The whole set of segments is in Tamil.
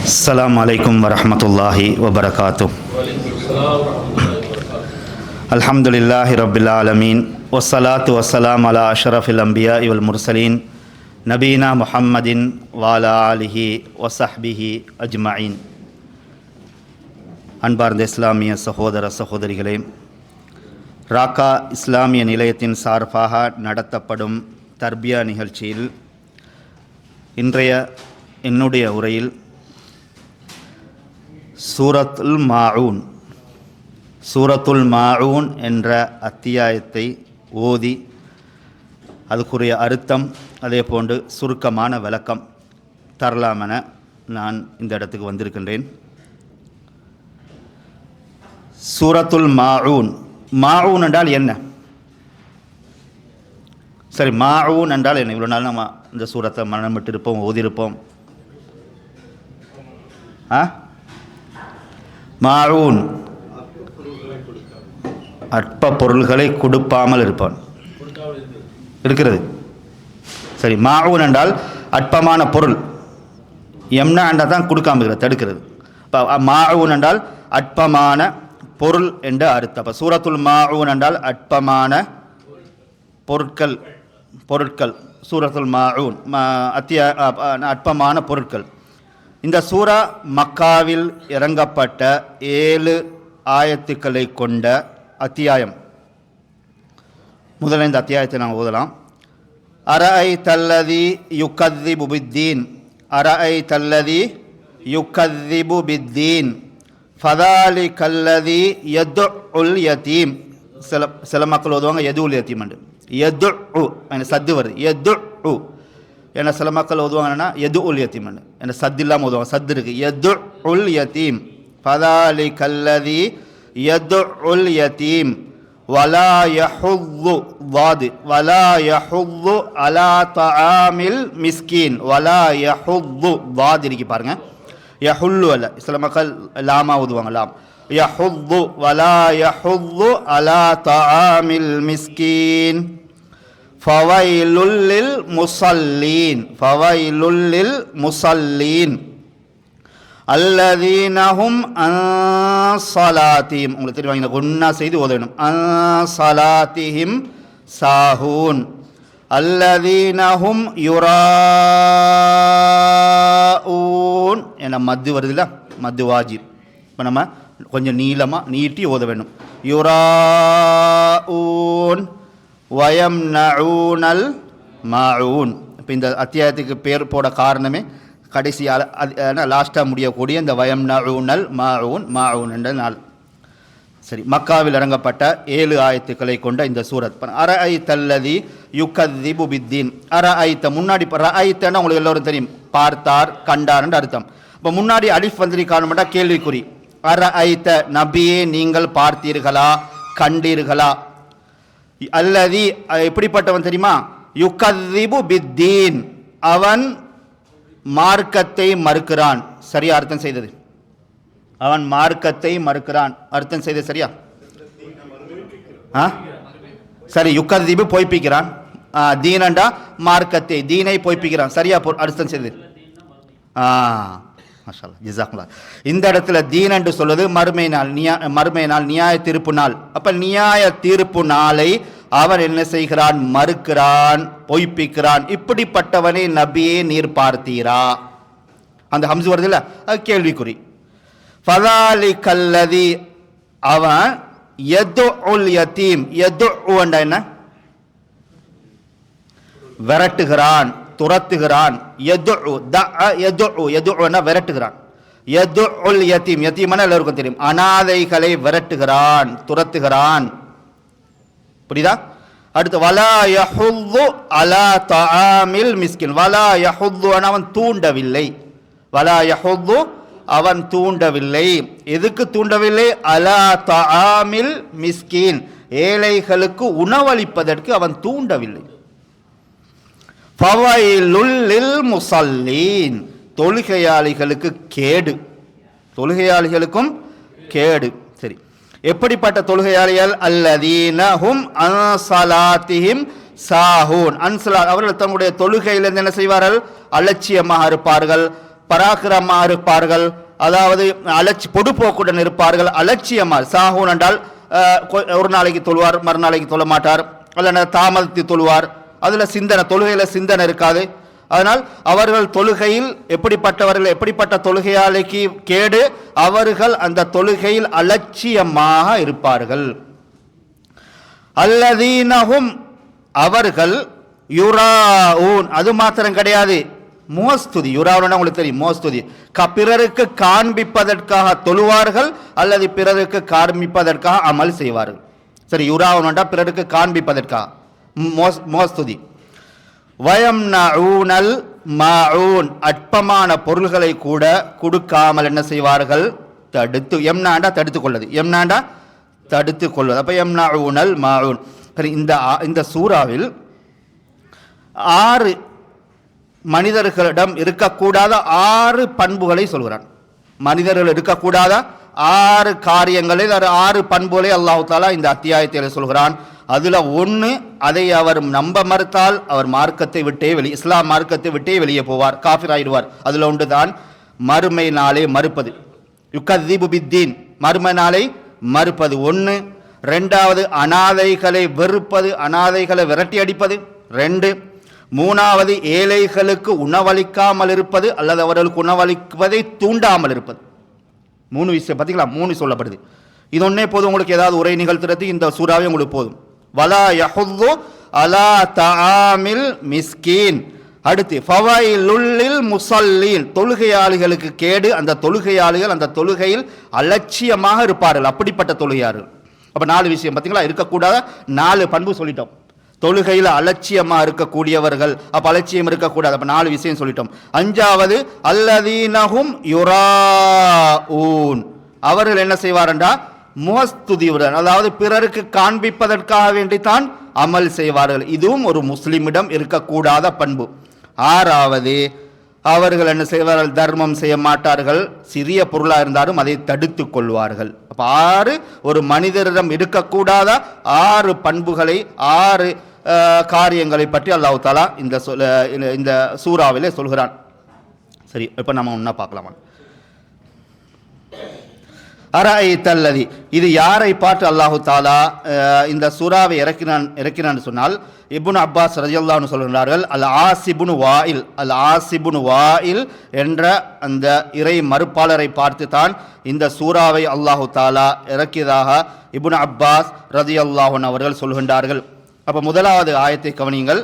அஸ்ஸலாமு அலைக்கும் வரஹ்மத்துல்லாஹி வபரகாத்துஹ். அல்ஹம்துலில்லாஹி ரப்பில் ஆலமீன் வஸ்ஸலாத்து வஸ்ஸலாம் அலா அஷ்ரஃபில் அன்பியா வல் முர்சலீன் நபீனா முஹம்மதின் வஅலா ஆலிஹி வஸஹ்பிஹி அஜ்மஈன். அன்பார்ந்த இஸ்லாமிய சகோதர சகோதரிகளே, ராக்கா இஸ்லாமிய நிலையத்தின் சார்பாக நடத்தப்படும் தர்பியா நிகழ்ச்சியில் இன்றைய என்னுடைய உரையில் சூரத்துல் மாஊன் என்ற அத்தியாயத்தை ஓதி அதுக்குரிய அர்த்தம் அதே போன்று சுருக்கமான விளக்கம் தரலாமென நான் இந்த இடத்துக்கு வந்திருக்கின்றேன். சூரத்துல் மாஊன் என்றால் என்ன? சரி, மாஊன் என்றால் என்ன? இவ்வளோ நாள் நம்ம இந்த சூரத்தை மனமிட்டு இருப்போம், ஓதியிருப்போம். மாஊன் அற்ப பொருள்களை கொடுப்பாமல் இருப்பான் இருக்கிறது. சரி, மாஊன் என்றால் அற்பமான பொருள். எம்னா என்றால் தான் கொடுக்காம இருக்கிறது, தடுக்கிறது. இப்போ மாஊன் என்றால் அற்பமான பொருள் என்ற அர்த்தம். அப்போ சூரத்துல் மாஊன் என்றால் அற்பமான பொருட்கள். சூரத்துல் மாஊன் அற்பமான பொருட்கள். இந்த சூரா மக்காவில் இறங்கப்பட்ட 7 ஆயத்துக்களை கொண்ட அத்தியாயம். முதல்ல இந்த அத்தியாயத்தை நாம் ஓதலாம். அரஐதல்லதி யுகذிபு பித்தீன், அரஐதல்லதி யுகذிபு பித்தீன் ஃபதாலிகல்லதி யதுஉல் யதீம். சில மக்கள் ஓதுவாங்க யதுல் யதீம் என்று. யதுஉ சத்து வருது, யதுஉ. ஏன்னா சில மக்கள் ஓதுவாங்கன்னா எது உல் யத்தீம் என்ன சத்து இல்லாமல் ஓதுவாங்க. சத்து இருக்கு. எது உல் யத்தீம் ஃபதாலி கல்லதி எது உல் யத்தீம் வலா யஹுது வாது வலா யஹுது அலா தஆமில் மிஸ்கீன். வலா யஹுது வாது இருக்கு பாருங்க, யஹுல்லு அல்ல. சில மக்கள் லாமா ஓதுவாங்க, லாம். யஹுது வலா யஹுது அலா தஆமில் மிஸ்கீன் ஃபவைலுல் முஸல்லீன் அல்லதீனஹும் அன் ஸலாத்திஹிம். உங்களுக்கு தெரியுமா, குன்னா செய்து ஓதணும். அன் ஸலாத்திஹிம் சாஹூன் அல்லதீனஹும் யுராஊன். ஏன்னா மத்து வருதுல்ல, மத்து வாஜிப். இப்போ நம்ம கொஞ்சம் நீட்டி ஓத வேண்டும். யுராஊன் வயம்னஊனல் மாஊன். இப்போ இந்த அத்தியாயத்துக்கு பேர் போட காரணமே கடைசியால் லாஸ்ட்டாக முடியக்கூடிய இந்த வயம்னஊனல் மாஊன் என்ற நாள். சரி, மக்காவில் இறங்கப்பட்ட 7 ஆயத்துக்களை கொண்ட இந்த சூரத். அரஐதல்லதி யுகذிபு பித்தீன். அரஐத முன்னாடி ரஐத்தன்னா உங்களுக்கு எல்லோரும் தெரியும், பார்த்தார், கண்டார் என்று அர்த்தம். இப்போ முன்னாடி அலிஃப் வந்திருக்கான கேள்விக்குறி. அரஐத நபியே நீங்கள் பார்த்தீர்களா, கண்டீர்களா? அல்லதி எப்படிப்பட்டவன் தெரியுமா? யுகذிபு பித்தீன், அவன் மார்க்கத்தை மறுக்கிறான். சரியா அர்த்தம் செய்தது? அவன் மார்க்கத்தை மறுக்கிறான். அர்த்தம் செய்தது சரியா? சரி, யுகذிபு பொய்ப்பிக்கிறான். தீனண்டா மார்க்கத்தை, தீனை பொய்ப்பிக்கிறான். சரியா அர்த்தம் செய்தது? மாஷாஅல்லாஹ், ஜஸாக்கல்லாஹ். இந்த இடத்துல தீன் என்று சொல்வது மறுமை நாள், நியாய தீர்ப்பு நாள். அப்ப நியாய தீர்ப்பு நாளை அவன் என்ன செய்கிறான்? மறுக்கிறான், பொய்ப்பிக்கிறான். இப்படிப்பட்டவனை நபியே நீர் பார்த்தீரா? அந்த ஹம்ஸ் வருது இல்ல, அது கேள்விக்குறி. ஃபதாலிகல்லதி, அவன் யதுஉல் யதீம். யதுஉ என்றா என்ன? விரட்டுகிறான், துரத்துகிறான். விரட்டுகிறான். யதுஉல் யதீம், யதீம்னா எல்லாருக்கும் தெரியும், அனாதைகளை விரட்டுகிறான், துரத்துகிறான். புரியுதா? அடுத்து வலா யஹுது அலா தஆமில் மிஸ்கின். வலா யஹுது, அவன் தூண்டவில்லை. வலா யஹுது, அவன் தூண்டவில்லை. எதுக்கு தூண்டவில்லை? அலா தஆமில் மிஸ்கின், ஏழைகளுக்கு உணவளிப்பதற்கு அவன் தூண்டவில்லை. ஃபவைலுல் முஸல்லீன், தொழுகையாளிகளுக்கு கேடு, தொழுகையாளிகளுக்கும் கேடு. சரி, எப்படிப்பட்ட தொழுகையாளிகள்? அல்லதீனஹும் அன் ஸலாத்திஹிம் சாஹூன். அவர்கள் தங்களுடைய தொழுகையிலிருந்து என்ன செய்வார்கள்? அலட்சியமாக இருப்பார்கள், பராக்கிரமாக இருப்பார்கள், அதாவது பொடுப்போக்குடன் இருப்பார்கள், அலட்சியமாக. சாஹூன் என்றால் ஒரு நாளைக்கு தொழுவார், மறுநாளைக்கு தொழ மாட்டார், அல்ல தாமதித்து தொழுவார், அதில் தொழுகையில் சிந்தனை இருக்காது. அதனால் அவர்கள் தொழுகையில் எப்படிப்பட்டவர்கள், எப்படிப்பட்ட தொழுகையாளிக்கு கேடு, அவர்கள் அந்த தொழுகையில் அலட்சியமாக இருப்பார்கள். அல்லதீனஹும் அவர்கள் யுராஊன், அது மாத்திரம் கிடையாது, மோஸ்துதி. யுராவுன்னா உங்களுக்கு தெரியும், மோஸ்துதி. பிறருக்கு காண்பிப்பதற்காக தொழுவார்கள் அல்லது பிறருக்கு காண்பிப்பதற்காக அமல் செய்வார்கள். சரி, யுராவுன்னா பிறருக்கு காண்பிப்பதற்காக மோஸ்துதி. வயம்னஊனல் மாஊன், அற்பமான பொருள்களை கூட கொடுக்காமல் என்ன செய்வார்கள், தடுத்து. எம்னாண்டா தடுத்து கொள்வது, எம்னாண்டா தடுத்து கொள்வது. அப்ப எம்னஊனல் மாஊன். இந்த சூறாவில் 6 மனிதர்களிடம் இருக்கக்கூடாத 6 பண்புகளை சொல்கிறான். மனிதர்கள் இருக்கக்கூடாத 6 காரியங்களை, 6 பண்புகளை அல்லாஹ் தஆலா இந்த அத்தியாயத்தில் சொல்கிறான். அதுல 1, அதை அவர் நம்ப மறுத்தால் அவர் மார்க்கத்தை விட்டே இஸ்லாம் மார்க்கத்தை விட்டே வெளியே போவார், காஃபிர் ஆயிடுவார். அதுல ஒன்று தான் மறுமை நாளை மறுப்பது. யுகதிபு பித்தீன், மறுமை நாளை மறுப்பது 1. 2வது அனாதைகளை வெறுப்பது, அனாதைகளை விரட்டி அடிப்பது 2. 3வது ஏழைகளுக்கு உணவளிக்காமல் இருப்பது அல்லது அவர்களுக்கு உணவளிப்பதை தூண்டாமல் இருப்பது. 3 விஷயம் பார்த்தீங்களா, 3 சொல்லப்படுது. இது ஒன்னே போதும் உங்களுக்கு ஏதாவது உரை நிகழ்த்துறது, இந்த சூறாவே உங்களுக்கு போதும். வலா யஹுது அலா தஆமில் மிஸ்கீன். அடுத்து ஃபவைலுல் முஸல்லீன், தொழுகையாளிகளுக்கு கேடு, அந்த தொழுகையாளிகள் அந்த தொழுகையில் அலட்சியமாக இருப்பார்கள், அப்படிப்பட்ட தொழுகையாளர்கள். அப்ப 4 விஷயம் பார்த்தீங்களா, இருக்கக்கூடாத 4 பண்பு சொல்லிட்டோம். தொழுகையில் அலட்சியமாக இருக்கக்கூடியவர்கள், அப்ப அலட்சியம் இருக்கக்கூடாது, அப்ப 4 விஷயம் சொல்லிட்டோம். 5வது அல்லதீனஹும் யுராஊன், அவர்கள் என்ன செய்வார்ன்றா முகஸ்துதியுடன், அதாவது பிறருக்கு காண்பிப்பதற்காக வேண்டித்தான் அமல் செய்வார்கள். இதுவும் ஒரு முஸ்லிமிடம் இருக்கக்கூடாத பண்பு. 6வது அவர்கள் என்ன செய்வார்கள், தர்மம் செய்ய மாட்டார்கள், சிறிய பொருளாக இருந்தாலும் அதை தடுத்து கொள்வார்கள். அப்ப 6 ஒரு மனிதரிடம் இருக்கக்கூடாத 6 பண்புகளை, 6 காரியங்களை பற்றி அல்லாஹ் தஆலா இந்த சூறாவிலே சொல்கிறான். சரி, இப்ப நம்ம ஒன்னா பார்க்கலாமா. அரஐத்தல்லதி, இது யாரை பார்த்து அல்லாஹு தஆலா இந்த சூறாவை இறக்கினான் சொன்னால், இப்னு அப்பாஸ் ரலியல்லாஹு அன்ஹு சொல்கிறார்கள், அல் ஆசிபுனு வாயில் என்ற அந்த இறை மறுப்பாளரை பார்த்து தான் இந்த சூறாவை அல்லாஹு தஆலா இறக்கியதாக இப்னு அப்பாஸ் ரலியல்லாஹு அன்ஹு அவர்கள் சொல்கின்றார்கள். அப்ப முதலாவது ஆயத்தை கவனியுங்கள்.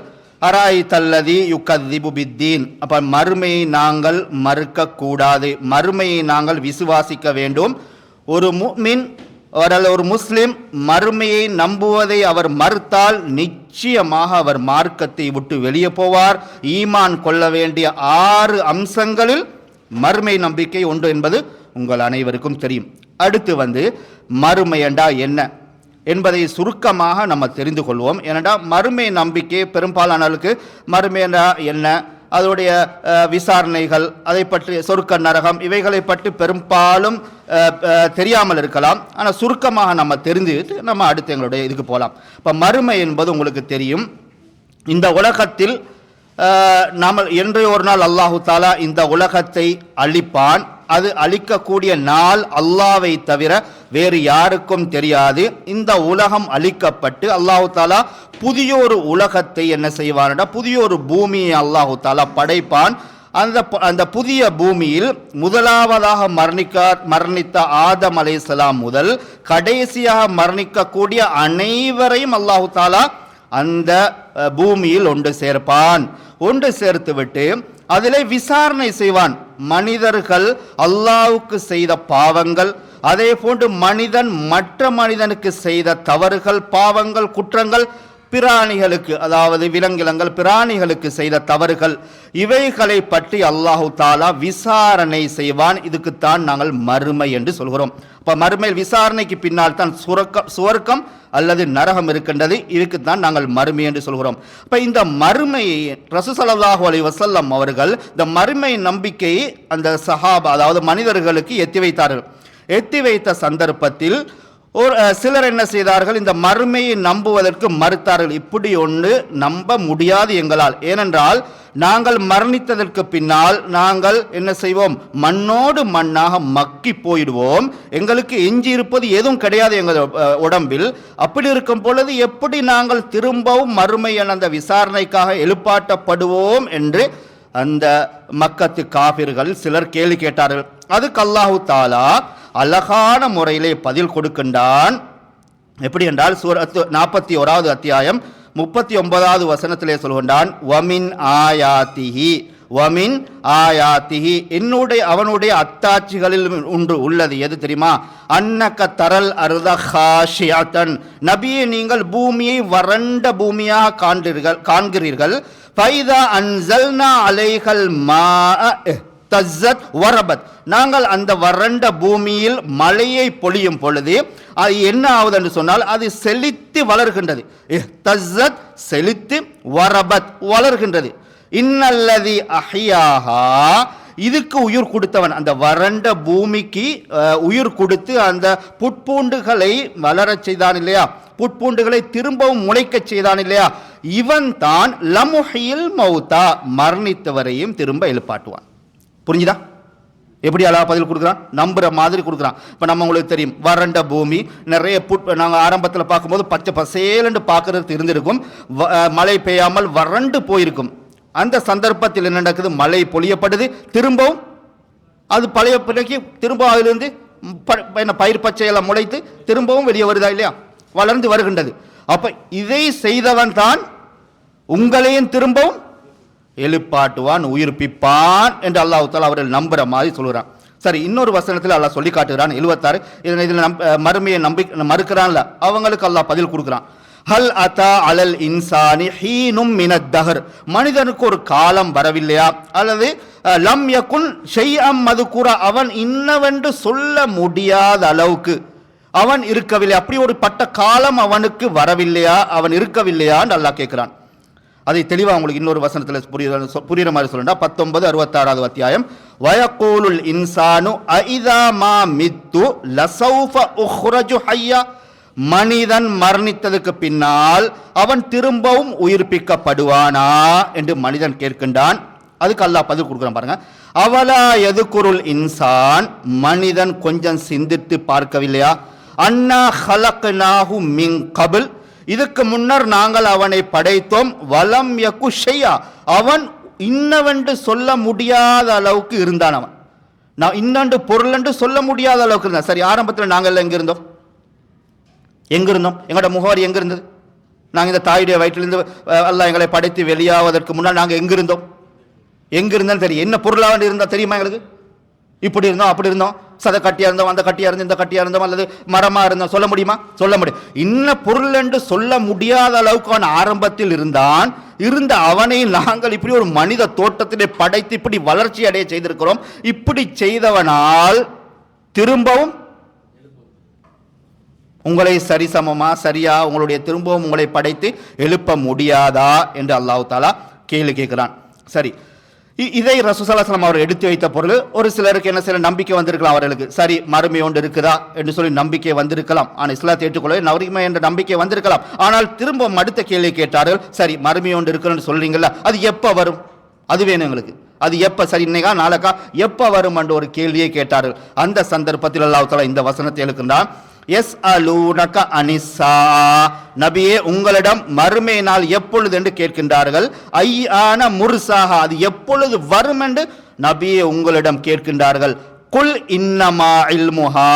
அரஐத்தல்லதி யுகதிபு பித்தீன், அப்ப மறுமையை நாங்கள் மறுக்க கூடாது, மறுமையை நாங்கள் விசுவாசிக்க வேண்டும். ஒரு முஃமின், ஒரு முஸ்லிம் மறுமையை நம்புவதை அவர் மறுத்தால் நிச்சயமாக அவர் மார்க்கத்தை விட்டு வெளியே போவார். ஈமான் கொள்ள வேண்டிய 6 அம்சங்களில் மறுமை நம்பிக்கை உண்டு என்பது உங்கள் அனைவருக்கும் தெரியும். அடுத்து மறுமை என்றா என்ன என்பதை சுருக்கமாக நம்ம தெரிந்து கொள்வோம். ஏனென்றா மறுமை நம்பிக்கை பெரும்பாலானவர்களுக்கு மறுமை என்றா என்ன, அதோடைய விசாரணைகள், அதை பற்றி சொர்க்க நரகம், இவைகளை பற்றி பெரும்பாலும் தெரியாமல் இருக்கலாம். ஆனால் சுருக்கமாக நம்ம தெரிஞ்சுக்கிட்டு நம்ம அடுத்து எங்களுடைய இதுக்கு போகலாம். இப்போ மறுமை என்பது உங்களுக்கு தெரியும், இந்த உலகத்தில் நாம் என்று ஒரு நாள் அல்லாஹு தஆலா இந்த உலகத்தை அழிப்பான். அது அழிக்கக்கூடிய நாள் அல்லாஹ்வை தவிர வேறு யாருக்கும் தெரியாது. இந்த உலகம் அழிக்கப்பட்டு அல்லாஹு தஆலா புதிய ஒரு உலகத்தை என்ன செய்வான், புதிய ஒரு பூமியை அல்லாஹு தஆலா படைப்பான். அந்த புதிய பூமியில் முதலாவதாக மரணித்த ஆதம் அலைஹிஸ்ஸலாம் முதல் கடைசியாக மரணிக்கக்கூடிய அனைவரையும் அல்லாஹு தஆலா அந்த பூமியில் ஒன்று சேர்ப்பான். ஒன்று சேர்த்து விட்டு அதிலே விசாரணை செய்வான். மனிதர்கள் அல்லாஹ்வுக்கு செய்த பாவங்கள், அதே போன்று மனிதன் மற்ற மனிதனுக்கு செய்த தவறுகள், பாவங்கள், குற்றங்கள், பிராணிகளுக்கு அதாவது விலங்கினங்கள் பிராணிகளுக்கு செய்த தவறுகள், இவைகளை பற்றி அல்லாஹு தஆலா விசாரணை செய்வான். இதுக்குத்தான் நாங்கள் மறுமை என்று சொல்கிறோம். இப்போ மறுமையில் விசாரணைக்கு பின்னால் தான் சுவர்க்கம் அல்லது நரகம் இருக்கின்றது. இதுக்குத்தான் நாங்கள் மறுமை என்று சொல்கிறோம். இப்போ இந்த மறுமையை ரசூல் ஸல்லல்லாஹு அலைஹி வஸல்லம் அவர்கள் இந்த மறுமை நம்பிக்கையை அந்த சஹாபா அதாவது மனிதர்களுக்கு எத்தி வைத்தார்கள். எத்தி வைத்த சந்தர்ப்பத்தில் சிலர் என்ன செய்தார்கள், இந்த மறுமையை நம்புவதற்கு மறுத்தார்கள். இப்படி ஒன்று நம்ப முடியாது எங்களால். ஏனென்றால் நாங்கள் மரணித்ததற்கு பின்னால் நாங்கள் என்ன செய்வோம், மண்ணோடு மண்ணாக மக்கி போயிடுவோம். எங்களுக்கு எஞ்சி இருப்பது எதுவும் கிடையாது எங்கள் உடம்பில். அப்படி இருக்கும் பொழுது எப்படி நாங்கள் திரும்பவும் மறுமையான அந்த விசாரணைக்காக எழுப்பாட்டப்படுவோம் என்று அந்த மக்கத்து காபிர்கள் சிலர் கேள்வி கேட்டார்கள். அதுக்கு அல்லாஹு தாலா அழகான முறையிலே பதில் கொடுக்கின்றான். எப்படி என்றால் சூரத்து 41வது அத்தியாயம் 39வது வசனத்திலே சொல்கின்றான், வமின் ஆயாத்திஹி வமின் ஆயாத்திஹி, அவனுடைய அத்தாட்சிகளில் ஒன்று உள்ளது. எது தெரியுமா? அன்னக தரல் அருத ஹாஷியத்தன், நபியே நீங்கள் பூமியை வறண்ட பூமியாக காண்கிறீர்கள். ஃபைதா அன்சல்னா அலைஹல் மாஅ தஸ்ஸத் வரபத், நாங்கள் அந்த வறண்ட பூமியில் மழையை பொழியும் பொழுது அது என்ன ஆகுது என்று சொன்னால் அது செழித்து வளர்கின்றது. தஸ்ஸத் செழித்து, வரபத் வளர்கின்றது. இன்னல்லதி அஹ்யாஹா, இதுக்கு உயிர் கொடுத்தவன், அந்த வறண்ட பூமிக்கு உயிர் கொடுத்து அந்த புட்பூண்டுகளை வளரச் செய்தான் இல்லையா, புட்பூண்டுகளை திரும்பவும் முளைக்க செய்தான் இல்லையா, இவன் தான் லமுஹில் மௌதா, மரணித்தவரையும் திரும்ப எழுப்பாட்டுவான். புரிஞ்சுதா? எப்படி அல்லாஹ் பதில் கொடுக்குறான்? நம்புற மாதிரி கொடுக்குறான். இப்போ நம்ம உங்களுக்கு தெரியும், வறண்ட பூமி, நிறைய நாங்கள் ஆரம்பத்தில் பார்க்கும்போது பச்சை பசேலண்டு பார்க்கறதுக்கு இருந்திருக்கும், மழை பெய்யாமல் வறண்டு போயிருக்கும். அந்த சந்தர்ப்பத்தில் என்ன நடக்குது? மழை பொழியப்படுது, திரும்பவும் அது பழைய பிள்ளைக்கு திரும்ப அதிலிருந்து பயிர் பச்சையெல்லாம் முளைத்து திரும்பவும் வெளியே வருதா இல்லையா, வளர்ந்து வருகின்றது. அப்போ இதை செய்தவன் தான் உங்களையும் திரும்பவும் எழுப்பாட்டுவான், உயிர்ப்பிப்பான் என்று அல்லாஹ் தஆலா அவர்கள் நம்புற மாதிரி சொல்கிறான். சரி, இன்னொரு வசனத்தில் அல்லாஹ் சொல்லி காட்டுகிறான் 76. இதில் மறுமையை மறுக்கிறான்ல, அவங்களுக்கு அல்லாஹ் பதில் கொடுக்குறான். ஹல் அத்தா அலல் இன்சானி ஹீனும் மினத் தஹர், மனிதனுக்கு ஒரு காலம் வரவில்லையா, அல்லது லம் யகுன் ஷைஅம் மதுகுரா, அவன் இன்னவென்று சொல்ல முடியாத அளவுக்கு அவன் இருக்கவில்லை, அப்படி ஒரு பட்ட காலம் அவனுக்கு வரவில்லையா, அவன் இருக்கவில்லையா என்று அல்லாஹ் கேட்கிறான். அதை தெளிவாக உங்களுக்கு இன்னொரு வசனத்தில் புரியுற மாதிரி சொல்லுண்டா 1966வது அத்தியாயம், வயகூலுல் இன்சானு அஇதா மா மித்து லஸௌஃப உஹ்ரஜு ஹய்யா, மனிதன் மரணித்ததுக்கு பின்னால் அவன் திரும்பவும் உயிர்ப்பிக்கப்படுவானா என்று மனிதன் கேட்கின்றான். அதுக்கு அல்லாஹ் பதில் கொடுக்குறான் பாருங்க. அவலா யதுகுருல் இன்சான், மனிதன் கொஞ்சம் சிந்தித்து பார்க்கவில்லையா, அன்னா ஹலக்னாஹு மின் கபில், இதுக்கு முன்னர் நாங்கள் அவனை படைத்தோம், வலம் யகு ஷையா, அவன் இன்னவென்று சொல்ல முடியாத அளவுக்கு இருந்தான். அவன் நான் இன்னொன்று பொருள் என்று சொல்ல முடியாத அளவுக்கு இருந்தான். சரி, ஆரம்பத்தில் நாங்கள் எங்க இருந்தோம்? எங்களோட முகவரி எங்க இருந்தது? நாங்கள் இந்த தாயுடைய வயிற்றிலிருந்து அல்லாஹ் எங்களை படைத்து வெளியாவதற்கு முன்னால் நாங்கள் எங்கிருந்தோம்? எங்கிருந்தோம் தெரியும். என்ன பொருளாக இருந்தால் தெரியுமா எங்களுக்கு? இப்படி இருந்தோம், அப்படி இருந்தோம், சத கட்டியா இருந்தோம், அந்த கட்டியா இருந்தோம், இந்த கட்டியா இருந்தோம், அல்லது மரமா இருந்தோம், சொல்ல முடியுமா? சொல்ல முடியும். இன்ன பொருள் என்று சொல்ல முடியாத அளவுக்கு அவன் ஆரம்பத்தில் இருந்தான். இருந்த அவனை நாங்கள் இப்படி ஒரு மனித தோட்டத்திலே படைத்து இப்படி வளர்ச்சி அடைய செய்திருக்கிறோம். இப்படி செய்தவனால் திரும்பவும் உங்களை சரிசமமா சரியா உங்களுடைய திரும்பவும் உங்களை படைத்து எழுப்ப முடியாதா என்று அல்லாஹ் தஆலா கேள்வி கேட்கிறான். சரி, இதை ரசூலுல்லாஹி ஸல்லல்லாஹு அலைஹி வஸல்லம் அவர் எடுத்து வைத்த பொருள். ஒரு சிலருக்கு என்ன சில நம்பிக்கை வந்திருக்கலாம், அவர்களுக்கு சரி மறுமை ஒன்று இருக்குதா என்று சொல்லி நம்பிக்கை வந்திருக்கலாம். ஆனால் இஸ்லாத்தை ஏற்றுக்கொள்ள நவரிமை என்ற நம்பிக்கை வந்திருக்கலாம். ஆனால் திரும்ப அடுத்த கேள்வி கேட்டார்கள், சரி மறுமை ஒன்று இருக்குன்னு சொல்றீங்களா, அது எப்போ வரும்? அது வேணும் எங்களுக்கு, அது எப்போ? சரி இன்னைக்கா நாளைக்கா எப்போ வரும் என்ற ஒரு கேள்வியை கேட்டார்கள். அந்த சந்தர்ப்பத்தில் அல்லாஹ் தஆலா இந்த வசனத்தை எழுக்கின்றான், எஸ் அலூனக அனிசா, நபியே உங்களிடம் மறுமை நாள் எப்பொழுது என்று கேட்கின்றார்கள். ஐயான முர்சாஹா, அது எப்பொழுது வரும் என்று நபியே உங்களிடம் கேட்கின்றார்கள். குல் இன்னமா இல்முஹா,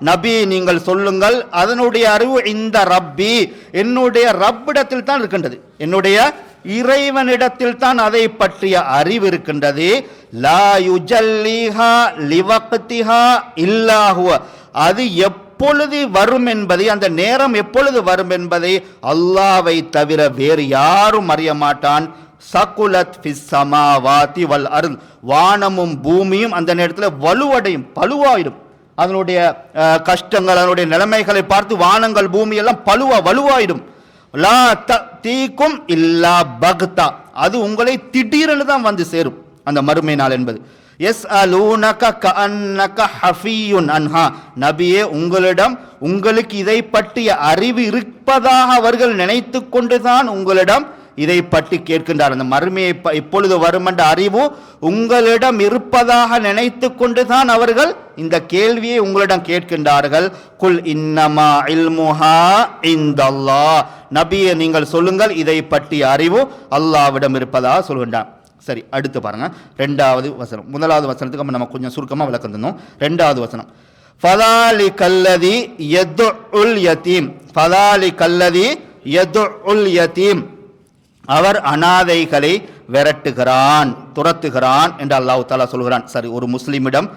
நபி நீங்கள் சொல்லுங்கள், அதனுடைய அறிவு இந்த ரப்பி, என்னுடைய ரப்பிடத்தில் தான் இருக்கின்றது, என்னுடைய இறைவனிடத்தில் தான் அதை பற்றிய அறிவு இருக்கின்றது. லா யுஜல்லிஹா லிவக்திஹா இல்லா ஹுவ, அது எப்பொழுது வரும் என்பதை, அந்த நேரம் எப்பொழுது வரும் என்பதை அல்லாஹ்வை தவிர வேறு யாரும் அறிய மாட்டான். சகுலத் ஃபிஸ் ஸமாவாதி வல் அர்த், வானமும் பூமியும் அந்த நேரத்தில் வலுவடையும், பழுவாயிடும். அதனுடைய கஷ்டங்கள், அதனுடைய நிலைமைகளை பார்த்து வானங்கள் பூமி எல்லாம் வலுவாயிடும். லா தீக்கும் இல்லா பக்தா, அது உங்களை திடீரென்று தான் வந்து சேரும் அந்த மறுமை நாள் என்பது. யஸ்அலூனக கஅன்னக ஹஃபியுன் அன்ஹா, நபியே உங்களுக்கு இதை பற்றிய அறிவு இருப்பதாக அவர்கள் நினைத்து கொண்டுதான் உங்களிடம் இதை பற்றி கேட்கின்றார். அந்த மறுமையை இப்பொழுது வரும் என்ற அறிவு உங்களிடம் இருப்பதாக நினைத்து கொண்டுதான் அவர்கள் இந்த கேள்வியை உங்களிடம் கேட்கின்றார்கள். குல் இன்னமா இல்முஹா இந்தல்லாஹ், நபியே நீங்கள் சொல்லுங்கள் இதை பற்றிய அறிவு அல்லாஹ்விடம் இருப்பதாக சொல்கின்றார். சரி, அடுத்து பாருங்க ரெண்டாவது வசனம். முதலாவது வசனத்துக்கு நம்ம கொஞ்சம் சுருக்கமாக விளக்கம் தந்தோம். ரெண்டாவது வசனம், ஃபதாலி கல்லதி யதுல் யதீம், ஃபதாலி கல்லதி யதுல் யதீம், அவர் அனாதைகளை விரட்டுகிறான், துரத்துகிறான் என்று அல்லாஹ் தஆலா சொல்கிறான். சரி, ஒரு முஸ்லிமிடம்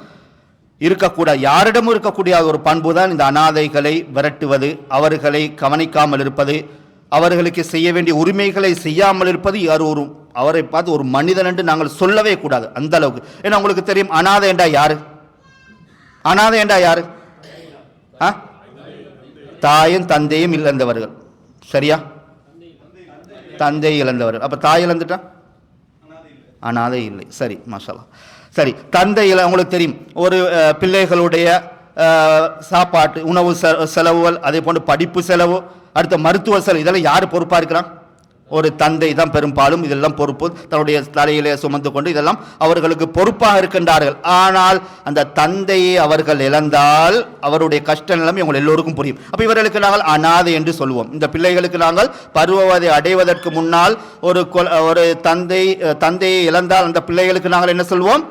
இருக்கக்கூடாது, யாரிடமும் இருக்கக்கூடிய ஒரு பண்பு தான் இந்த அனாதைகளை விரட்டுவது, அவர்களை கவனிக்காமல் இருப்பது, அவர்களுக்கு செய்ய வேண்டிய உரிமைகளை செய்யாமல் இருப்பது. அவரை பார்த்து ஒரு மனிதன் என்று நாங்கள் சொல்லவே கூடாது அந்த அளவுக்கு. ஏன்னா உங்களுக்கு தெரியும் அனாதை என்றா யாரு? அனாதை என்றா யாரு? தாயும் தந்தையும் இழந்தவர்கள். சரியா? தந்தை இழந்தவர்கள். அப்ப தாய் இழந்துட்டா அனாதை இல்லை. சரி, மாஷாஅல்லாஹ். சரி, தந்தை உங்களுக்கு தெரியும் ஒரு பிள்ளைகளுடைய சாப்பாட்டு உணவு செலவுகள், அதே போன்று படிப்பு செலவு, அடுத்த மருத்துவ செலவு, இதெல்லாம் யார் பொறுப்பா இருக்கிறான்? ஒரு தந்தை தான் பெரும்பாலும் இதெல்லாம் பொறுப்பு தன்னுடைய தலையிலே சுமந்து கொண்டு இதெல்லாம் அவர்களுக்கு பொறுப்பாக இருக்கின்றார்கள். ஆனால் அந்த தந்தையை அவர்கள் இழந்தால் அவருடைய கஷ்ட நிலைமை உங்கள் எல்லோருக்கும் புரியும். அப்ப இவர்களுக்கு நாங்கள் அனாதை என்று சொல்லுவோம். இந்த பிள்ளைகளுக்கு நாங்கள் பருவவதை அடைவதற்கு முன்னால் ஒரு தந்தையை இழந்தால் அந்த பிள்ளைகளுக்கு நாங்கள் என்ன சொல்வோம்?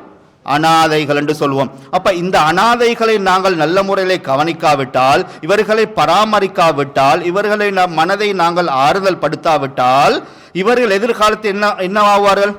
அனாதைகள் என்று சொல்வோம். அப்ப இந்த அனாதைகளை நாங்கள் நல்ல முறையில் கவனிக்காவிட்டால், இவர்களை பராமரிக்காவிட்டால், இவர்களை மனதை நாங்கள் ஆறுதல் படுத்தாவிட்டால், இவர்கள் எதிர்காலத்தில் என்னவாவார்கள்?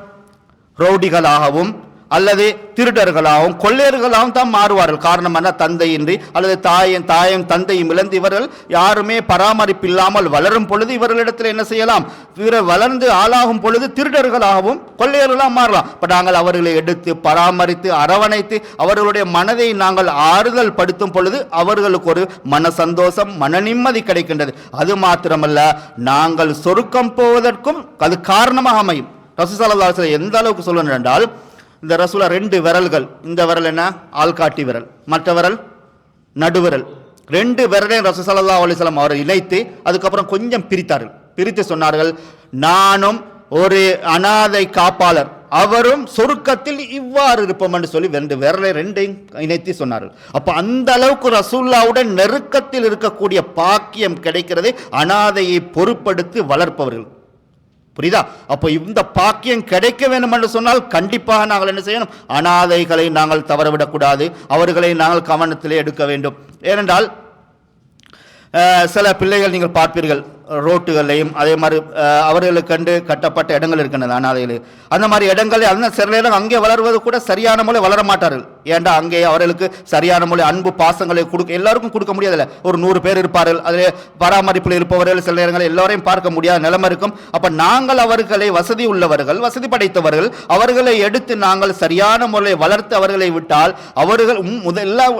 ரவுடிகளாகவும் அல்லது திருடர்களாகவும் கொள்ளையர்களாகவும் தான் மாறுவார்கள். காரணம் என்ன? தந்தையின்றி அல்லது தாயும் தந்தையும் இழந்து இவர்கள் யாருமே பராமரிப்பு இல்லாமல் வளரும் பொழுது இவர்களிடத்தில் என்ன செய்யலாம்? இவர்கள் வளர்ந்து ஆளாகும் பொழுது திருடர்களாகவும் கொள்ளையர்களாக மாறலாம். இப்போ நாங்கள் அவர்களை எடுத்து பராமரித்து அரவணைத்து அவர்களுடைய மனதை நாங்கள் ஆறுதல் படுத்தும் பொழுது அவர்களுக்கு ஒரு மன சந்தோஷம், மன நிம்மதி கிடைக்கின்றது. அது மாத்திரமல்ல, நாங்கள் சொர்க்கம் போவதற்கும் அது காரணமாக அமையும். ரசூல் ஸல்லல்லாஹு அலைஹி வஸல்லம் எந்த அளவுக்கு சொல்லணும் என்றால், இந்த ரசூலா 2 விரல்கள், இந்த விரல் என்ன? ஆள்காட்டி விரல், மற்ற விரல் நடுவிரல். 2 விரலையும் ரசூல் ஸல்லல்லாஹு அலைஹி வஸல்லம் அவரை இணைத்து அதுக்கப்புறம் கொஞ்சம் பிரித்தார்கள். பிரித்து சொன்னார்கள், நானும் ஒரு அனாதை காப்பாளர், அவரும் சொர்க்கத்தில் இவ்வாறு இருப்போம் என்று சொல்லி 2 விரலை 2ஐயும் இணைத்து சொன்னார்கள். அப்ப அந்த அளவுக்கு ரசூலுல்லாஹ்வுடன் நெருக்கத்தில் இருக்கக்கூடிய பாக்கியம் கிடைக்கிறது அனாதையை பொறுப்படுத்தி வளர்ப்பவர்கள். புரியுதா? அப்போ இந்த பாக்கியம் கிடைக்க வேண்டும் என்று சொன்னால் கண்டிப்பாக நாங்கள் என்ன செய்யணும்? அனாதைகளை நாங்கள் தவறவிடக்கூடாது, அவர்களை நாங்கள் கவனத்திலே எடுக்க வேண்டும். ஏனென்றால் சில பிள்ளைகள் நீங்கள் பார்ப்பீர்கள் ரோட்டுகளையும், அதே மாதிரி அவர்களுக்கு கண்டு கட்டப்பட்ட இடங்கள் இருக்கின்றது அனாதைகள். அந்த மாதிரி இடங்களில் அந்த சில இடம் அங்கே வளர்வது கூட சரியான முறை வளர மாட்டார்கள். ஏண்டா அங்கே அவர்களுக்கு சரியான முறை அன்பு பாசங்களை எல்லாருக்கும் கொடுக்க முடியாதுல்ல. ஒரு 100 பேர் இருப்பார்கள், அதில் பராமரிப்பில் இருப்பவர்கள் சில நேரங்களில் எல்லோரையும் பார்க்க முடியாத நிலைமை இருக்கும். அப்போ நாங்கள் அவர்களை வசதி உள்ளவர்கள், வசதி படைத்தவர்கள், அவர்களை எடுத்து நாங்கள் சரியான முறையை வளர்த்து அவர்களை விட்டால் அவர்கள்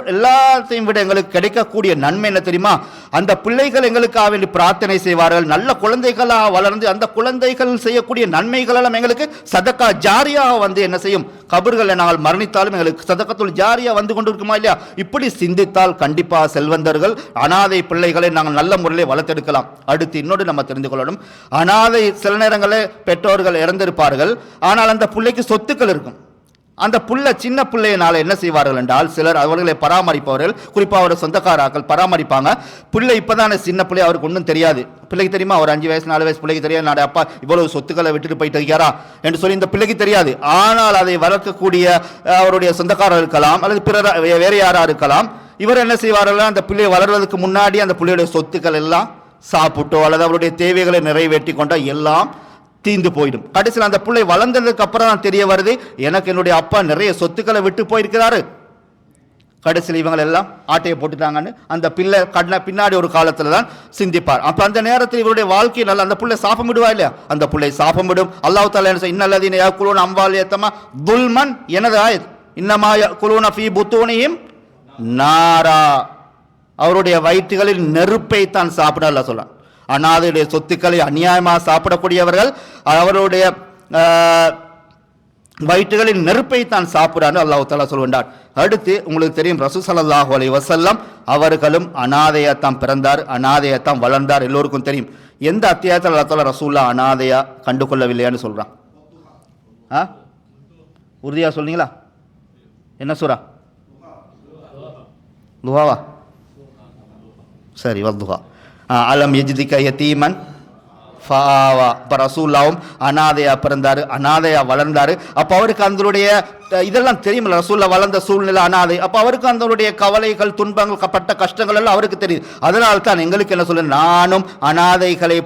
எல்லாத்தையும் விட எங்களுக்கு கிடைக்கக்கூடிய நன்மை என்ன தெரியுமா? அந்த பிள்ளைகள் எங்களுக்காக வேண்டி பிரார்த்தனை செய்வார்கள், நல்ல குழந்தைகளாக வளர்ந்து அந்த குழந்தைகள் செய்யக்கூடிய நன்மைகள் எல்லாம் எங்களுக்கு சதக்கா ஜாரியாக வந்து என்ன செய்யும்? கபர்களை நாங்கள் மரணித்தாலும் எங்களுக்கு சதக்கத்துல் ஜாரியா வந்து கொண்டு இருக்குமா இல்லையா? இப்படி சிந்தித்தால் கண்டிப்பாக செல்வந்தர்கள் அனாதை பிள்ளைகளை நாங்கள் நல்ல முறையில் வளர்த்தெடுக்கலாம். அடுத்து இன்னொரு நம்ம தெரிந்து கொள்ளணும், அனாதை சில நேரங்களில் பெற்றோர்கள் இறந்திருப்பார்கள், ஆனால் அந்த பிள்ளைக்கு சொத்துக்கள் இருக்கும். அந்த சின்ன பிள்ளையினால என்ன செய்வார்கள் என்றால், சிலர் அவர்களை பராமரிப்பவர்கள், குறிப்பாக அவருடைய சொந்தக்காராக்கள் பராமரிப்பாங்க. பிள்ளை இப்பதானே சின்ன பிள்ளை, அவருக்கு ஒன்றும் தெரியாது. பிள்ளைக்கு தெரியுமா? ஒரு 5 வயசு 4 வயசு பிள்ளைக்கு தெரியாது, நாடைய அப்பா இவ்வளவு சொத்துக்களை விட்டுட்டு போயிட்டு இருக்காரா என்று சொல்லி இந்த பிள்ளைக்கு தெரியாது. ஆனால் அதை வளர்க்கக்கூடிய அவருடைய சொந்தக்காரர் இருக்கலாம் அல்லது பிறர் வேறு யாரா இருக்கலாம். இவர் என்ன செய்வார்கள்? அந்த பிள்ளையை வளர்வதற்கு முன்னாடி அந்த பிள்ளையுடைய சொத்துக்கள் எல்லாம் சாப்பிட்டோ அல்லது அவருடைய தேவைகளை நிறைவேற்றி கொண்டோ எல்லாம் தீந்து போயிடும். கடைசியில் அந்த பிள்ளை வளர்ந்ததுக்கு அப்புறம் தான் தெரிய வருது, எனக்கு என்னுடைய அப்பா நிறைய சொத்துக்களை விட்டு போயிருக்கிறாரு. கடைசியில் இவங்க எல்லாம் ஆட்டையை போட்டுட்டாங்கன்னு அந்த பிள்ளை பின்னாடி ஒரு காலத்துல தான் சிந்திப்பார். அப்ப அந்த நேரத்தில் இவருடைய வாழ்க்கை நல்ல அந்த பிள்ளை சாபமிடுவா இல்லையா? அந்த பிள்ளை சாபமிடும். அல்லாஹ் தஆலா என்ன சொல்றார்? இன்னல்லதீன யாக்குலூன அம்வால் யதமா துல்மன், எனது ஆயத், இன்னமா யாக்குலூன ஃபீ புத்தூனிஹிம் நாரா, அவருடைய வயிற்றுகளில் நெருப்பை தான் சாப்பிட அல்லாஹ் சொல்றான். அனாதையுடைய சொத்துக்களை அநியாயமாக சாப்பிடக்கூடியவர்கள், அவருடைய வயிற்றுகளின் நெருப்பை தான் சாப்பிடான்னு அல்லாஹ் தஆலா சொல்கின்றார். அடுத்து உங்களுக்கு தெரியும் ரசூல் ஸல்லல்லாஹு அலைஹி வஸல்லம் அவர்களும் அனாதையாத்தான் பிறந்தார், அனாதையாத்தான் வளர்ந்தார், எல்லோருக்கும் தெரியும். எந்த அத்தியாயத்தில் அல்லாஹ் தஆலா ரசூல்லா அனாதையா கண்டுகொள்ளவில்லையான்னு சொல்றான்? உறுதியா சொல்றீங்களா? என்ன சூரா? துஹாவா? சரி, வத்துஹா. அலம் யஜ்திக யதீமன் ஃபாவா. இப்போ ரசூல்லாவும் அனாதையா பிறந்தார், அனாதையா வளர்ந்தார். அப்போ அவருக்கு அதனுடைய இதெல்லாம் தெரியுமில்ல, ரசூல்லா வளர்ந்த சூழ்நிலை அனாதை. அப்போ அவருக்கு அதனுடைய கவலைகள், துன்பங்கள், பட்ட கஷ்டங்கள் எல்லாம் அவருக்கு தெரியுது. அதனால தான் எங்களுக்கு என்ன சொல்ல, நானும் அனாதைகளை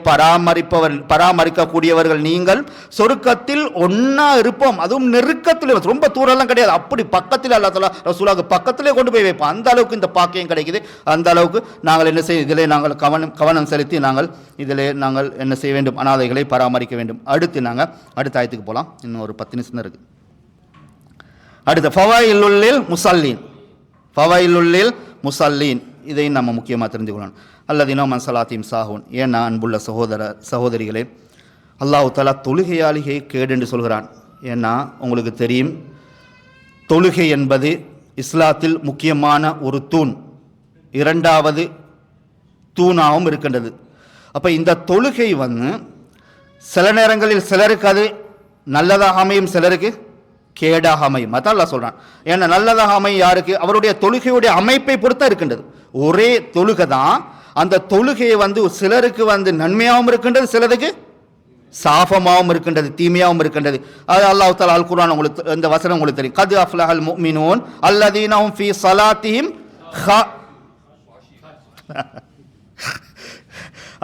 பராமரிக்கக்கூடியவர்கள் நீங்கள் சொர்க்கத்தில் ஒன்னா இருப்போம். அதுவும் நெருக்கத்தில், ரொம்ப தூரம்லாம் கிடையாது, அப்படி பக்கத்தில் அல்லாஹ் தஆலா ரசூலுக்கு பக்கத்திலே கொண்டு போய் வைப்போம். அந்த அளவுக்கு இந்த பாக்கியம் கிடைக்குது. அந்த அளவுக்கு நாங்கள் என்ன செய்ய, இதிலே நாங்கள் கவனம் செலுத்தி நாங்கள் இதிலே நாங்கள் என்ன செய்ய வேண்டும், அனாதைகளை பராமரிக்க வேண்டும். அடுத்து நாங்கள் அடுத்த ஆயத்துக்கு போகலாம். இன்னும் ஒரு 10 நிமிஷம் இருக்குது. அடுத்து ஃபவாயிலுல் முஸல்லீன். ஃபவாயிலுல் முஸல்லீன் இதையும் நம்ம முக்கியமாக தெரிஞ்சுக்கணும். அல்லதீன மன் ஸலாத்திஹிம் சாஹூன். ஏன்னா அன்புள்ள சகோதரிகளே, அல்லாஹ் தஆலா தொழுகையாளியை கேடு என்று சொல்கிறான். ஏன்னா உங்களுக்கு தெரியும், தொழுகை என்பது இஸ்லாத்தில் முக்கியமான ஒரு தூண், இரண்டாவது தூணாகவும் இருக்கின்றது. அப்போ இந்த தொழுகை சில நேரங்களில் சிலருக்கு அது நல்லதாக அமையும், சிலருக்கு கேடாக அமையும். அதான் அல்லாஹ் சொல்றான். ஏன்னா நல்லதாக அமையும் யாருக்கு? அவருடைய தொழுகையுடைய அமைப்பை பொறுத்தா இருக்கின்றது. ஒரே தொழுகை தான், அந்த தொழுகையை சிலருக்கு நன்மையாகவும் இருக்கின்றது, சிலருக்கு சாபமாகவும் இருக்கின்றது, தீமையாகவும் இருக்கின்றது. அது அல்லாஹ் தஆலா அல் குர்ஆன் உங்களுக்கு இந்த வசனம் உங்களுக்கு தெரியும். கத் அஃப்லஹல் முஃமினூன் அல்லதீன ஹும் ஃபீ ஸலாத்திஹிம்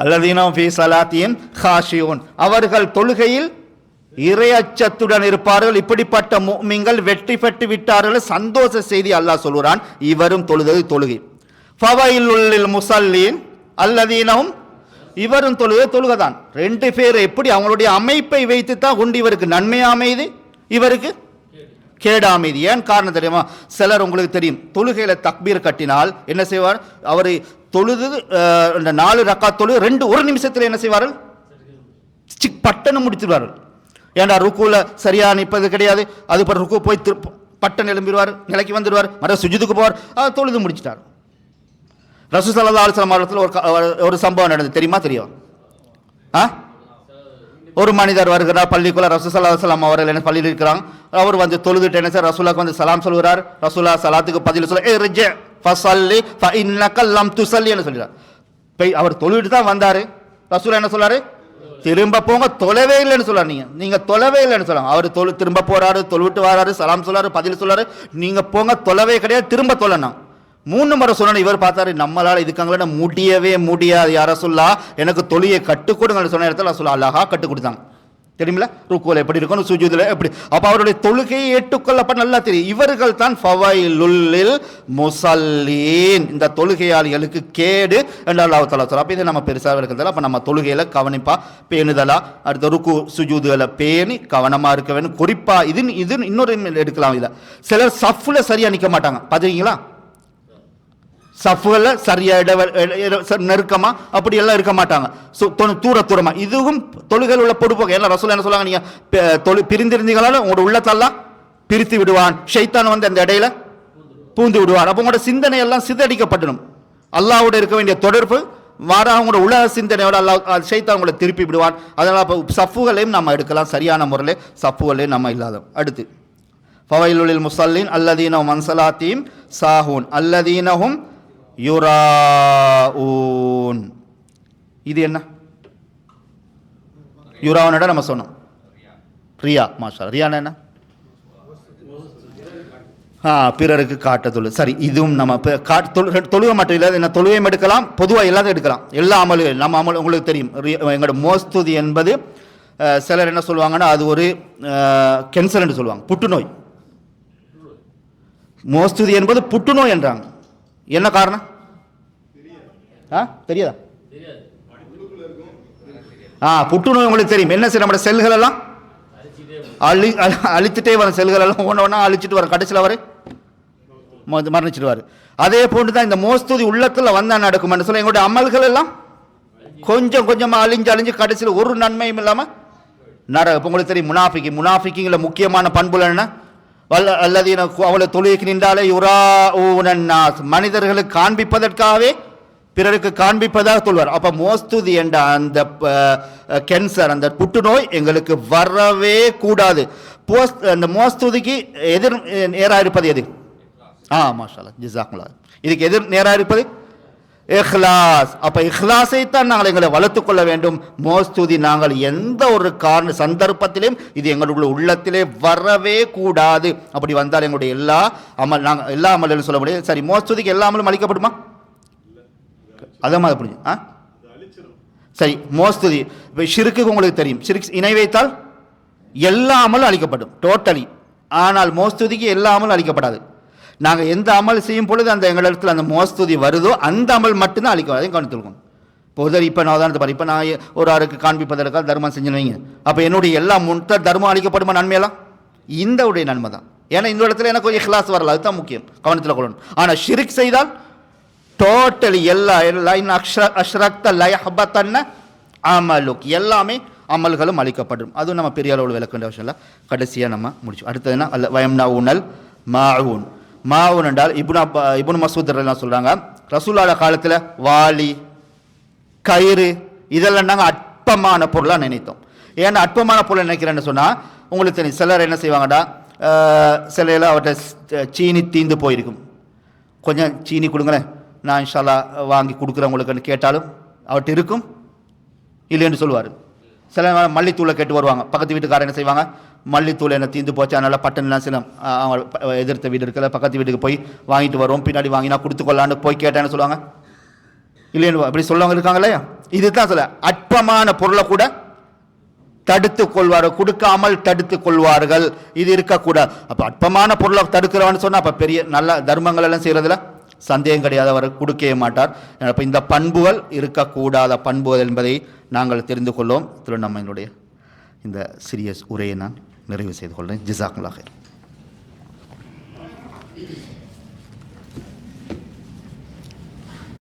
அல்லதீன ஹும் ஃபீ ஸலாத்திஹிம் காஷியூன். அவர்கள் தொழுகையில் இறையச்சத்துடன் இருப்பார்கள். இப்படிப்பட்ட முஃமின்கள் வெற்றி பெற்று விட்டார்கள். சந்தோஷ செய்தி அல்லாஹ் சொல்கிறான். இவரும் தொழுதது தொழுகை. ஃபவைலுல் முஸல்லீன் அல்லதீனஹும், இவரும் தொழுகை தான். ரெண்டு பேர் எப்படி அவங்களுடைய அமைப்பை வைத்து தான் உண்டு. இவருக்கு நன்மை அமைது, இவருக்கு கேடு அமைது. ஏன் காரணம் தெரியுமா? சிலர் உங்களுக்கு தெரியும், தொழுகையில தக்பீர் கட்டினால் என்ன செய்வார், அவர் தொழுது 4 ரக்காத் தொழுது 1 நிமிஷத்தில் என்ன செய்வார்கள், பட்டனை முடித்துவார்கள். ஏன்டா ருக்குல சரியா நிற்பது கிடையாது. அது பிறகு ருக்கு போய் பட்டன் எழும்பிடுவார், நிலைக்கு வந்துடுவார், மற்ற சுஜூதுக்கு போவார், தொழுது முடிச்சிட்டார். ரசூல் ஸல்லல்லாஹு அலைஹி வஸல்லம் அவர்கள் ஒரு சம்பவம் நடந்தது, தெரியுமா? தெரியும். ஒரு மனிதர் வருகிறார் பள்ளிக்குள்ள. ரசூல் ஸல்லல்லாஹு அலைஹி வஸல்லம் அவர்கள் என்ன பள்ளியில் இருக்கிறாங்க. அவர் தொழுதுட்டு என்ன சார், ரசூலுக்கு சலாம் சொல்கிறார். ரசூலா சலாத்துக்கு பதில் சொல்ல, இர்ஜி ஃபஸல்லி ஃபஇன்னக லம் துஸல்லி என்று சொல்கிறார். அவர் தொழுதுட்டு தான் வந்தாரு. ரசூலா என்ன சொல்றாரு, திரும்ப போங்க, தொலைவே இல்லைன்னு சொல்றாரு. நீங்க தொலைவே இல்லைன்னு சொல்லலாம். அவர் திரும்ப போறாரு, தொழுவிட்டு வராரு, சலாம் சொல்லாரு, பதில் சொல்லாரு. நீங்க போங்க, தொலைவே கிடையாது, திரும்ப தொல்லணும். 3 முறை சொன்ன. இவர் பார்த்தாரு, நம்மளால இதுக்காங்கள முடியவே முடியாது, யார சொல்லா எனக்கு தொழியை கட்டுக் கொடுங்க சொன்ன இடத்துல சொல்ல அழகா கட்டுக் கொடுத்தாங்க. தெரியுமில்ல, ருக்குல எப்படி இருக்கணும், சுஜூதுல எப்படி. அப்ப அவருடைய தொழுகையை ஏற்றுக்கொள்ளப்பட்ட நல்லா தெரியும். இவர்கள் தான் ஃபவைலுல் முஸல்லீன், இந்த தொழுகையாளிகளுக்கு கேடு என்று அல்லாஹ் தஆலா சொல்றார். அப்ப இதை நம்ம பெருசாக இருக்கிறதால அப்ப நம்ம தொழுகையில கவனிப்பா பேணுதலா, அடுத்த ருக்கு சுஜூதுகளை பேணி கவனமா இருக்க வேண்டும். குறிப்பா இது இன்னொரு எடுக்கலாம். இல்ல சிலர் சஃப்ல சரியா நிக்க மாட்டாங்க, பாத்தீங்களா? சஃப்ல சரியா நெருக்கமா அப்படி எல்லாம் இருக்க மாட்டாங்க, தூரமா. இதுவும் தொழுகையில் உள்ள பொறுப்பு. எல்லாம் ரசூல் என்ன சொல்லுவாங்க, நீங்க பிரிந்திருந்தீங்களால உங்களோட உள்ளத்தெல்லாம் பிரித்து விடுவான், ஷைத்தான் அந்த இடையில பூந்து விடுவான். அப்போ உங்களோட சிந்தனை எல்லாம் சிதறடிக்கப்படணும். அல்லாஹ்வோட இருக்க வேண்டிய தொடர்பு வார அவங்களோட உலக சிந்தனையோட அல்லாஹ் ஷைத்தான் உங்களை திருப்பி விடுவான். அதனால அப்போ சஃப்புகளையும் நம்ம எடுக்கலாம், சரியான முறையில் சஃப்புகளையும் நம்ம இல்லாத. அடுத்து ஃபவைலுல் முஸல்லீன் அல்லதீன ஹும் அன் ஸலாத்திஹிம் சாஹூன் அல்லதீனஹும் யுராஊன். இது என்ன? யுராவுனோட நம்ம சொன்னோம் ரியா. மாஷா, ரியானா என்ன? பிறருக்கு காட்ட தொழு. சரி, இதுவும் நம்ம தொழுக மட்டும் இல்லை, என்ன தொழுகையும் எடுக்கலாம், பொதுவாக எல்லாத்தையும் எடுக்கலாம். எல்லா அமல்கள் நம்ம அமல் உங்களுக்கு தெரியும். எங்களோட மோஸ்துதி என்பது சிலர் என்ன சொல்லுவாங்கன்னா, அது ஒரு கேன்சர் என்று சொல்லுவாங்க, புற்றுநோய். மோஸ்துதி என்பது புற்றுநோய் என்றாங்க. என்ன காரணம் தெரியாதா? புற்றுநோய் உங்களுக்கு தெரியும். என்ன செய்ய, நம்ம செல்கள் எல்லாம் அழிச்சுட்டே வரும், செல்கள் எல்லாம் ஒவ்வொன்றா அழிச்சிட்டு வரும், கடைசியில் அவர் மரணிச்சிடுவார். அதே போன்று தான் இந்த மோஸ்துதி உள்ளத்துல வந்தா நடக்கும் என்று சொல்ல, எங்களுடைய அமல்கள் எல்லாம் கொஞ்சம் கொஞ்சமா அழிஞ்சு கடைசியில் ஒரு நன்மையும் இல்லாம இப்போ உங்களுக்கு தெரியும் முனாஃபிக்கிங்கில் முக்கியமான பண்புல என்ன அல்லதீன அவளை தொழுகைக்கு நின்றாலே யுராஊனன்னாஸ் மனிதர்களுக்கு காண்பிப்பதற்காகவே பிறருக்கு காண்பிப்பதாக சொல்வார். அப்போ மோஸ்துதி என்ற அந்த கேன்சர் அந்த புற்றுநோய் எங்களுக்கு வரவே கூடாது. அந்த மோஸ்துதிக்கு எதிர் நேராக இருப்பது எது? மாஷா அல்லாஹ் ஜஸாக்குமுல்லாஹ். இதுக்கு எதிர் நேராக இருப்பது இஹ்லாஸ். அப்போ இஹ்லாஸை தான் நாங்கள் எங்களை வளர்த்துக் கொள்ள வேண்டும். மோஸ்துதி நாங்கள் எந்த ஒரு சந்தர்ப்பத்திலும் இது எங்களுடைய உள்ளத்திலே வரவே கூடாது. அப்படி வந்தால் எங்களுடைய நாங்கள் எல்லா அமலும் சொல்ல முடியும். சரி, மோஸ்துதிக்கு எல்லா அமலும் அளிக்கப்படுமா? அதை மாதிரி புரிஞ்சு சரி. மோஸ்துதி இப்போ ஷிர்க்கு உங்களுக்கு தெரியும். ஷிர்க் இணை வைத்தால் எல்லா அமலும் அளிக்கப்படும் டோட்டலி. ஆனால் மோஸ்துதிக்கு எல்லா அமலும் அளிக்கப்படாது. நாங்கள் எந்த அமல் செய்யும் பொழுது அந்த எங்கள் இடத்துல அந்த மோஸ்துதி வருதோ அந்த அமல் மட்டும்தான் அளிக்கும். அதையும் கவனித்துருக்கணும். இப்போ நான் உதாரணத்தை பாரு. இப்போ நான் ஒரு ஆளுக்கு காண்பிப்பதற்காக தர்மம் செஞ்சுன்னு வைங்க. அப்போ என்னுடைய எல்லா தர்மம் அளிக்கப்படுமா? நன்மையெல்லாம் இந்த உடைய நன்மை தான். ஏன்னா இந்த இடத்துல எனக்கு கொஞ்சம் இஹ்லாஸ் வரல, அதுதான் முக்கியம், கவனத்தில் கொள்ளணும். ஆனால் ஷிர்க் செய்தால் டோட்டலி எல்லாமே அமல்களும் அளிக்கப்படும். அதுவும் நம்ம பெரிய அளவில் விளக்குன்ற விஷயம் இல்லை. கடைசியாக நம்ம முடிச்சோம். அடுத்ததுன்னா அல்ல வயம்னா ஊனல் மாஊன். மாவுன் என்றால் இப்னு மஸ்ஊத் எல்லாம் சொல்கிறாங்க, ரசூலுல்லாஹ் காலத்தில் வாளி கயிறு இதெல்லாம் நாங்கள் அற்பமான பொருளாக நினைத்தோம். ஏன்னா அற்பமான பொருளை நினைக்கிறேன்னு சொன்னால் உங்களுக்கு தெரியும், சிலர் என்ன செய்வாங்கடா, சிலையில் அவர்கிட்ட சீனி தீந்து போயிருக்கும், கொஞ்சம் சீனி கொடுங்களேன் நான் இன்ஷால்லா வாங்கி கொடுக்குறவங்களுக்குன்னு கேட்டாலும் அவர்கிட்ட இருக்கும் இல்லைன்னு சொல்லுவார். சில மல்லித்தூளை கேட்டு வருவாங்க, பக்கத்து வீட்டுக்காரர் என்ன செய்வாங்க, மல்லித்தூள் என்ன தீந்து போச்சு அதனால் பட்டன்லாம் சில அவங்க எதிர்த்த வீடு இருக்கல பக்கத்து வீட்டுக்கு போய் வாங்கிட்டு வருவோம், பின்னாடி வாங்கினா கொடுத்துக்கொள்ளான்னு போய் கேட்டேன்னு சொல்லுவாங்க இல்லைன்னு அப்படி சொல்லவங்க இருக்காங்க இல்லையா. இதுதான் சொல்ல அற்பமான பொருளை கூட தடுத்து கொள்வார்கள், கொடுக்காமல் தடுத்து கொள்வார்கள். இது இருக்கக்கூடாது. அப்போ அற்பமான பொருளை தடுக்கிறவன்னு சொன்னால் அப்போ பெரிய நல்ல தர்மங்கள் எல்லாம் செய்கிறதுல சந்தேகம் கிடையாது, அவர் கொடுக்கவே மாட்டார். அப்போ இந்த பண்புகள் இருக்கக்கூடாத பண்புகள் என்பதை நாங்கள் தெரிந்து கொள்வோம். இதில் நம்ம என்னுடைய இந்த சிறிய உரையை நான் நிறைவு செய்து கொள்கிறேன். ஜஸாக்குல்லாஹ்.